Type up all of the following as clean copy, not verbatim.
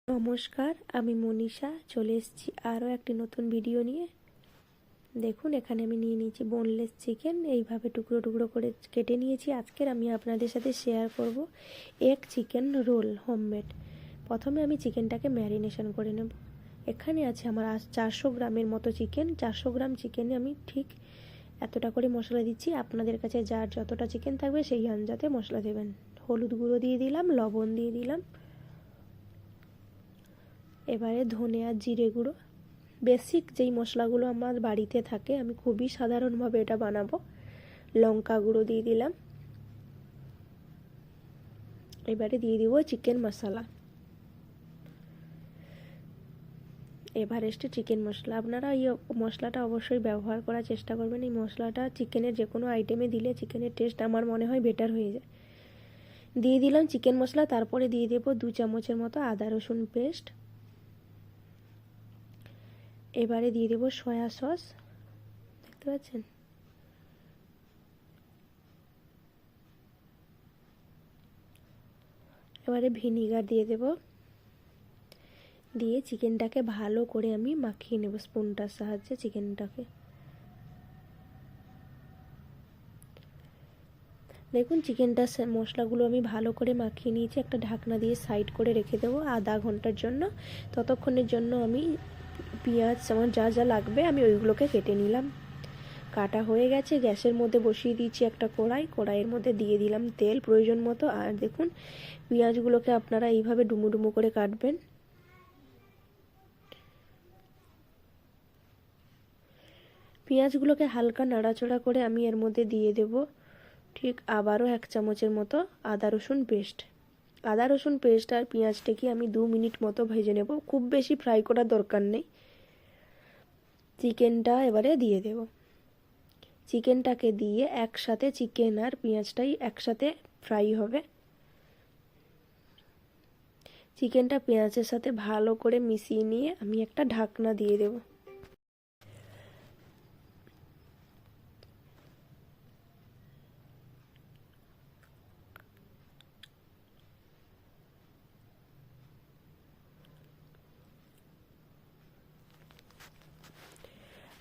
নমস্কার, আমি মনীষা চলে এসেছি আরও একটি নতুন ভিডিও নিয়ে। দেখুন, এখানে আমি নিয়ে নিয়েছি বোনলেস চিকেন। এইভাবে টুকরো টুকরো করে কেটে নিয়েছি। আজকের আমি আপনাদের সাথে শেয়ার করব এক চিকেন রোল হোমমেড। প্রথমে আমি চিকেনটাকে ম্যারিনেশন করে নেব। এখানে আছে আমার 400 গ্রামের মতো চিকেন। 400 গ্রাম চিকেনে আমি ঠিক এতটা করে মশলা দিচ্ছি। আপনাদের কাছে যার যতটা চিকেন থাকবে সেই অনুযায়ী মশলা দেবেন। হলুদ গুঁড়ো দিয়ে দিলাম, লবণ দিয়ে দিলাম, এবারে ধনে আর জিরে গুঁড়ো, বেসিক যেই মশলাগুলো আমার বাড়িতে থাকে, আমি খুবই সাধারণভাবে এটা বানাবো। লঙ্কা গুঁড়ো দিয়ে দিলাম। এবারে দিয়ে দিব চিকেন মশলা, এভারেস্টের চিকেন মশলা। আপনারা এই মশলাটা অবশ্যই ব্যবহার করার চেষ্টা করবেন। এই মশলাটা চিকেনের যে কোনো আইটেমে দিলে চিকেনের টেস্ট আমার মনে হয় বেটার হয়ে যায়। দিয়ে দিলাম চিকেন মশলা। তারপরে দিয়ে দেবো 2 চামচের মতো আদা রসুন পেস্ট। এবারে দিয়ে দেবো সয়া সস, দেখতে পাচ্ছেন। এবারে ভিনিগার দিয়ে দেব। দিয়ে চিকেনটাকে ভালো করে আমি মাখিয়ে নেব স্পুনটার সাহায্যে চিকেনটাকে। দেখুন, চিকেনটার মশলাগুলো আমি ভালো করে মাখিয়ে নিয়েছি। একটা ঢাকনা দিয়ে সাইড করে রেখে দেবো আধা ঘন্টার জন্য। ততক্ষণের জন্য আমি পেঁয়াজ আমার যা যা লাগবে আমি ওইগুলোকে কেটে নিলাম। কাটা হয়ে গেছে। গ্যাসের মধ্যে বসিয়ে দিয়েছি একটা কড়াইয়ের মধ্যে দিয়ে দিলাম তেল প্রয়োজন মতো। আর দেখুন, পেঁয়াজগুলোকে আপনারা এইভাবে ডুমো ডুমো করে কাটবেন। পেঁয়াজগুলোকে হালকা নাড়াচাড়া করে আমি এর মধ্যে দিয়ে দেব ঠিক আবারও 1 চামচের মতো আদা রসুন পেস্ট। আদা রসুন পেস্ট আর পেঁয়াজটাকে আমি 2 মিনিট মতো ভেজে নেব। খুব বেশি ফ্রাই করার দরকার নেই। চিকেনটা এবারে দিয়ে দেব। চিকেনটাকে দিয়ে একসাথে চিকেন আর পেঁয়াজটাই একসাথে ফ্রাই হবে। চিকেনটা পেঁয়াজের সাথে ভালো করে মিশিয়ে নিয়ে আমি একটা ঢাকনা দিয়ে দেব।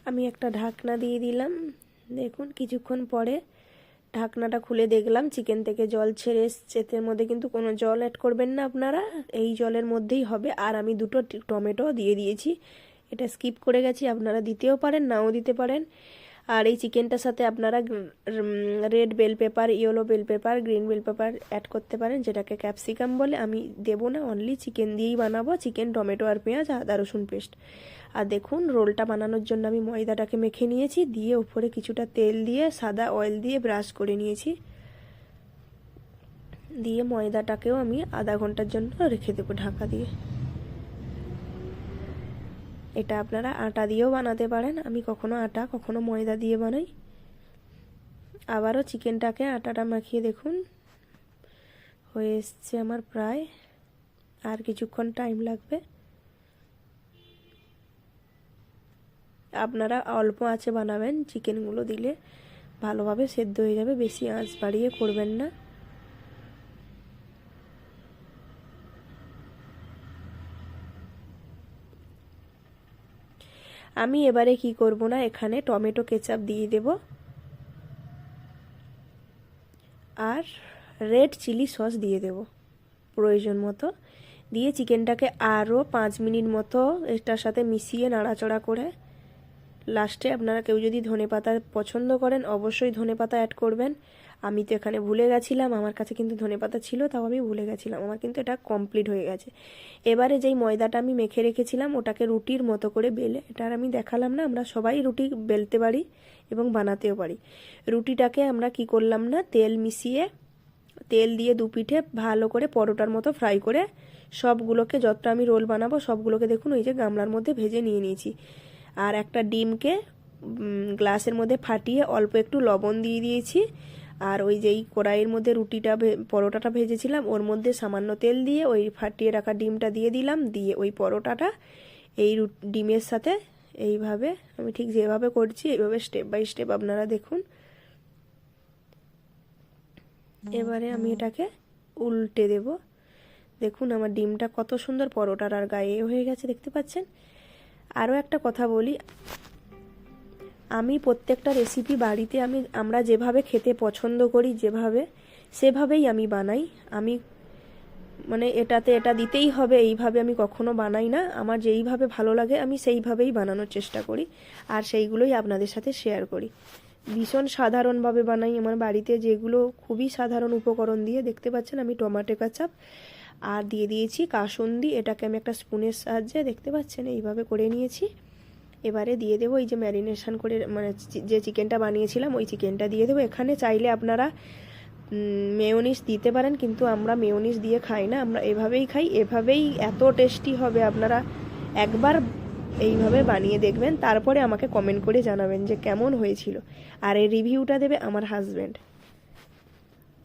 আমি একটা ঢাকনা দিয়ে দিলাম। দেখুন, কিছুক্ষণ পরে ঢাকনাটা খুলে দেখলাম চিকেন থেকে জল ছেড়ে এসছে। এর মধ্যে কিন্তু কোনো জল অ্যাড করবেন না আপনারা, এই জলের মধ্যেই হবে। আর আমি 2টো টমেটো দিয়ে দিয়েছি, এটা স্কিপ করে গেছি। আপনারা দিতেও পারেন, নাও দিতে পারেন। আর এই চিকেনটার সাথে আপনারা red bell pepper, yellow bell pepper, green bell pepper add করতে পারেন, যেটাকে ক্যাপসিকাম বলে। আমি দেবো না, অনলি চিকেন দিয়েই বানাবো। চিকেন, টমেটো আর পেঁয়াজ, আদা রসুন পেস্ট। আর দেখুন, রোলটা বানানোর জন্য আমি ময়দাটাকে মেখে নিয়েছি। দিয়ে উপরে কিছুটা তেল দিয়ে সাদা অয়েল দিয়ে ব্রাশ করে নিয়েছি। দিয়ে ময়দাটাকেও আমি আধা ঘন্টার জন্য রেখে দেবো ঢাকা দিয়ে। এটা আপনারা আটা দিয়েও বানাতে পারেন। আমি কখনো আটা কখনো ময়দা দিয়ে বানাই। আবারও চিকেনটাকে আটাটা মাখিয়ে দেখুন হয়ে এসছে আমার প্রায়। আর কিছুক্ষণ টাইম লাগবে। আপনারা অল্প আঁচে বানাবেন, চিকেনগুলো দিলে ভালোভাবে সেদ্ধ হয়ে যাবে। বেশি আঁচ বাড়িয়ে করবেন না। আমি এবারে কি করব না, এখানে টমেটো কেচাপ দিয়ে দেব আর রেড চিলি সস দিয়ে দেব প্রয়োজন মতো। দিয়ে চিকেনটাকে আরও 5 মিনিট মতো এটার সাথে মিশিয়ে নাড়াচাড়া করে লাস্টে আপনারা কেউ যদি ধনেপাতা পছন্দ করেন অবশ্যই ধনেপাতা অ্যাড করবেন। আমি তো এখানে ভুলে গেছিলাম, আমার কাছে কিন্তু ধনেপাতা ছিল, তাও আমি ভুলে গেছিলাম। আমার কিন্তু এটা কমপ্লিট হয়ে গেছে। এবারে যেই ময়দাটা আমি মেখে রেখেছিলাম ওটাকে রুটির মতো করে বেলে, এটা আর আমি দেখালাম না, আমরা সবাই রুটি বেলতে পারি এবং বানাতেও পারি। রুটিটাকে আমরা কি করলাম না, তেল মিশিয়ে তেল দিয়ে 2 পিঠে ভালো করে পরোটার মতো ফ্রাই করে সবগুলোকে, যতটা আমি রোল বানাবো সবগুলোকে দেখুন ওই যে গামলার মধ্যে ভেজে নিয়ে নিয়েছি। আর একটা ডিমকে গ্লাসের মধ্যে ফাটিয়ে অল্প একটু লবণ দিয়ে দিয়েছি। আর ওই যেই কড়াইয়ের মধ্যে পরোটাটা ভেজেছিলাম ওর মধ্যে সামান্য তেল দিয়ে ওই ফাটিয়ে রাখা ডিমটা দিয়ে দিলাম। দিয়ে ওই পরোটাটা এই ডিমের সাথে এইভাবে, আমি ঠিক যেভাবে করছি এইভাবে স্টেপ বাই স্টেপ আপনারা দেখুন। এবারে আমি এটাকে উল্টে দেব। দেখুন আমার ডিমটা কত সুন্দর পরোটার আর গায়ে হয়ে গেছে, দেখতে পাচ্ছেন। আরও একটা কথা বলি, আমি প্রত্যেকটা রেসিপি বাড়িতে আমরা যেভাবে খেতে পছন্দ করি, সেভাবেই আমি বানাই। আমি মানে এটাতে এটা দিতেই হবে এইভাবে আমি কখনো বানাই না। আমার যেইভাবে ভালো লাগে আমি সেইভাবেই বানানোর চেষ্টা করি, আর সেইগুলোই আপনাদের সাথে শেয়ার করি। ভীষণ সাধারণভাবে বানাই আমার বাড়িতে, যেগুলো খুবই সাধারণ উপকরণ দিয়ে। দেখতে পাচ্ছেন আমি টমেটো কেচাপ আর দিয়ে দিয়েছি কাসুন্দি, এটাকে আমি একটা স্পুনের সাহায্যে দেখতে পাচ্ছেন এইভাবে করে নিয়েছি। এবারে দিয়ে দেবো এই যে ম্যারিনেশন করে মানে যে চিকেনটা বানিয়েছিলাম ওই চিকেনটা দিয়ে দেবো। এখানে চাইলে আপনারা মেয়োনিজ দিতে পারেন, কিন্তু আমরা মেয়োনিজ দিয়ে খাই না, আমরা এভাবেই খাই। এভাবেই এত টেস্টি হবে, আপনারা একবার এইভাবে বানিয়ে দেখবেন, তারপরে আমাকে কমেন্ট করে জানাবেন যে কেমন হয়েছিল। আর এই রিভিউটা দেবে আমার হাজব্যান্ড।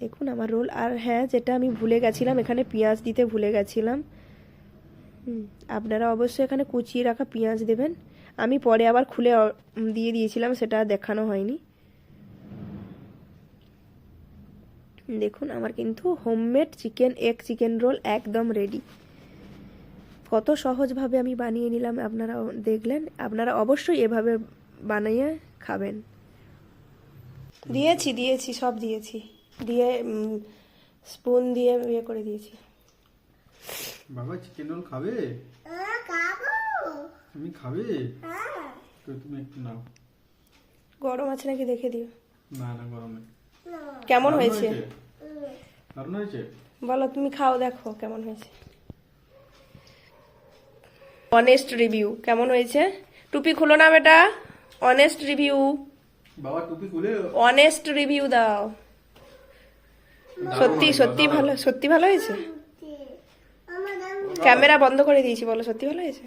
দেখুন আমার রোল। আর হ্যাঁ, যেটা আমি ভুলে গেছিলাম, এখানে পেঁয়াজ দিতে ভুলে গেছিলাম। আপনারা অবশ্যই এখানে কুচিয়ে রাখা পেঁয়াজ দেবেন। আমি পরে আবার খুলে দিয়ে দিয়েছিলাম, সেটা দেখানো হয়নি। দেখুন আমার কিন্তু হোমমেড চিকেন রোল একদম রেডি। কত সহজভাবে আমি বানিয়ে নিলাম, আপনারা দেখলেন। আপনারা অবশ্যই এভাবে বানিয়ে খাবেন। দিয়েছি সব দিয়েছি, দিয়ে স্পুন দিয়ে ইয়ে করে দিয়েছি। বাবা চিকেন রোল খাবে? তুমি খাবে? তো তুমি একটু নাও। গরম আছে নাকি দেখে দিও। না না, গরম নেই। কেমন হয়েছে দারুণ হয়েছে। বলো, তুমি খাও, দেখো কেমন হয়েছে। অনেস্ট রিভিউ কেমন হয়েছে? টুপি খুলো না বেটা, অনেস্ট রিভিউ। বাবা টুপি খুলে অনেস্ট রিভিউ দাও। সত্যি ভালো হয়েছে। ক্যামেরা বন্ধ করে দিয়েছি, বলো সত্যি ভালো হয়েছে।